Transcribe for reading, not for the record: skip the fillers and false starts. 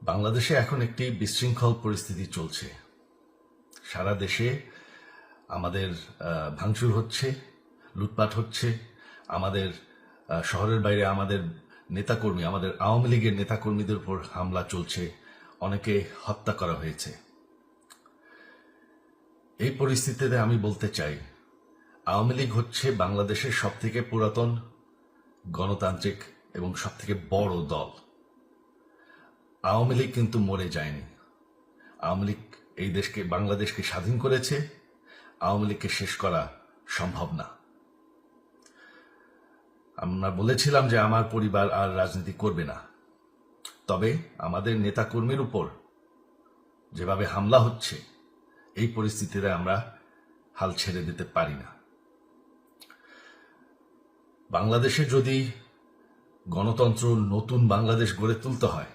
বাংলাদেশে এখন একটি বিশৃঙ্খল পরিস্থিতি চলছে। সারা দেশে আমাদের ভাঙচুর হচ্ছে, লুটপাট হচ্ছে, আমাদের শহরের বাইরে আমাদের নেতাকর্মী, আমাদের আওয়ামী লীগের নেতাকর্মীদের উপর হামলা চলছে, অনেকে হত্যা করা হয়েছে। এই পরিস্থিতিতে আমি বলতে চাই, আওয়ামী লীগ হচ্ছে বাংলাদেশের সবথেকে পুরাতন গণতান্ত্রিক এবং সবথেকে বড় দল। আওয়ামী লীগ কিন্তু মরে যায়নি। আওয়ামী লীগ এই দেশকে, বাংলাদেশকে স্বাধীন করেছে। আওয়ামী লীগকে শেষ করা সম্ভব না। আমরা বলেছিলাম যে আমার পরিবার আর রাজনীতি করবে না, তবে আমাদের নেতাকর্মীর উপর যেভাবে হামলা হচ্ছে, এই পরিস্থিতিতে আমরা হাল ছেড়ে দিতে পারি না। বাংলাদেশে যদি গণতন্ত্র, নতুন বাংলাদেশ গড়ে তুলতে হয়,